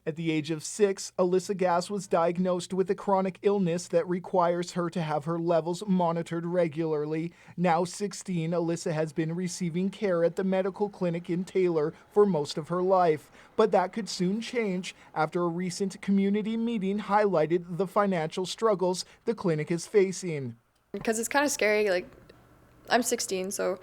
At the age of 6, Alyssa Gass was diagnosed with a chronic illness that requires her to have her levels monitored regularly. Now 16, Alyssa has been receiving care at the medical clinic in Taylor for most of her life. But that could soon change after a recent community meeting highlighted the financial struggles the clinic is facing. Because it's kind of scary, like, I'm 16, so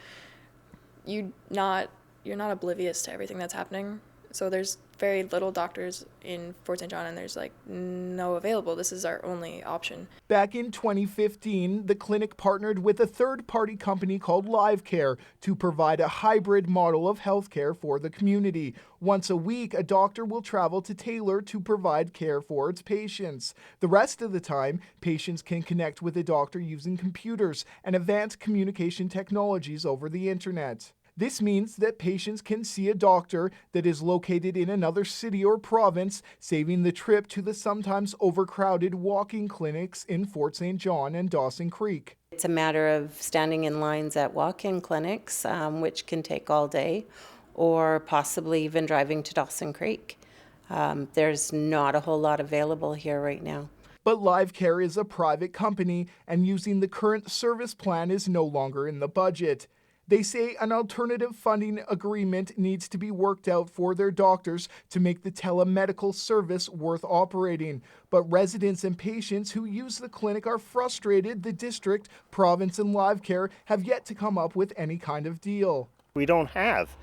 you're not oblivious to everything that's happening. So there's very little doctors in Fort St. John, and there's like no available. This is our only option. Back in 2015, the clinic partnered with a third-party company called LiveCare to provide a hybrid model of healthcare for the community. Once a week, a doctor will travel to Taylor to provide care for its patients. The rest of the time, patients can connect with a doctor using computers and advanced communication technologies over the internet. This means that patients can see a doctor that is located in another city or province, saving the trip to the sometimes overcrowded walk-in clinics in Fort St. John and Dawson Creek. It's a matter of standing in lines at walk-in clinics, which can take all day, or possibly even driving to Dawson Creek. There's not a whole lot available here right now. But LiveCare is a private company, and using the current service plan is no longer in the budget. They say an alternative funding agreement needs to be worked out for their doctors to make the telemedical service worth operating. But residents and patients who use the clinic are frustrated the district, province, and LiveCare have yet to come up with any kind of deal. We don't have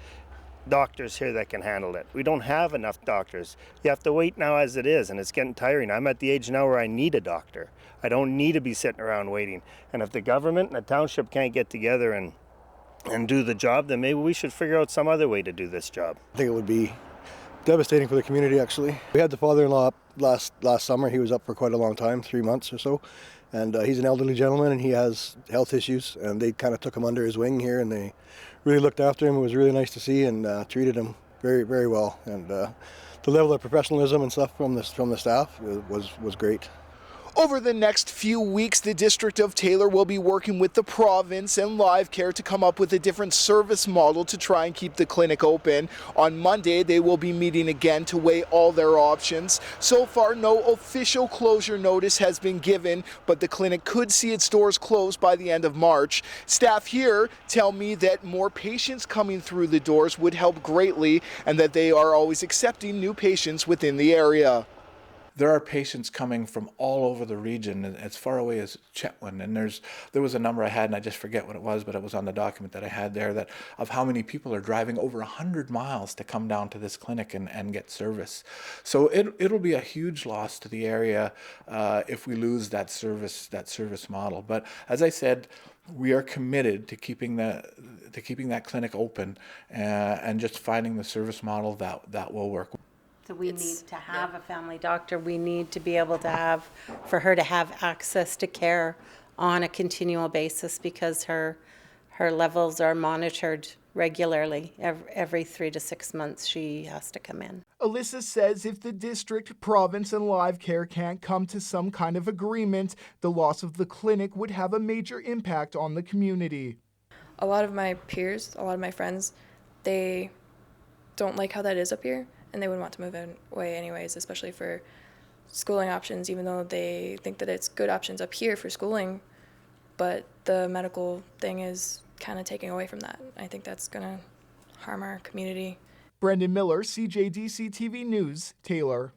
doctors here that can handle it. We don't have enough doctors. You have to wait now as it is, and it's getting tiring. I'm at the age now where I need a doctor. I don't need to be sitting around waiting. And if the government and the township can't get together and do the job, then maybe we should figure out some other way to do this job. I think it would be devastating for the community, actually. We had the father-in-law up last summer. He was up for quite a long time, 3 months or so. And he's an elderly gentleman, and he has health issues. And they kind of took him under his wing here, and they really looked after him. It was really nice to see, and treated him very, very well. And the level of professionalism and stuff from the staff was great. Over the next few weeks, the District of Taylor will be working with the province and LiveCare to come up with a different service model to try and keep the clinic open. On Monday, they will be meeting again to weigh all their options. So far, no official closure notice has been given, but the clinic could see its doors closed by the end of March. Staff here tell me that more patients coming through the doors would help greatly, and that they are always accepting new patients within the area. There are patients coming from all over the region, as far away as Chetwynd, and there was a number I had, and I just forget what it was, but it was on the document that I had there, that of how many people are driving over 100 miles to come down to this clinic and get service. So it'll be a huge loss to the area if we lose that service model. But as I said, we are committed to keeping that clinic open and just finding the service model that will work. So we need to have a family doctor. We need to be able to for her to have access to care on a continual basis, because her levels are monitored regularly. Every 3 to 6 months she has to come in. Alyssa says if the district, province, and LiveCare can't come to some kind of agreement, the loss of the clinic would have a major impact on the community. A lot of my peers, a lot of my friends, they don't like how that is up here, and they would want to move away anyways, especially for schooling options, even though they think that it's good options up here for schooling. But the medical thing is kind of taking away from that. I think that's going to harm our community. Brendan Miller, CJDC-TV News, Taylor.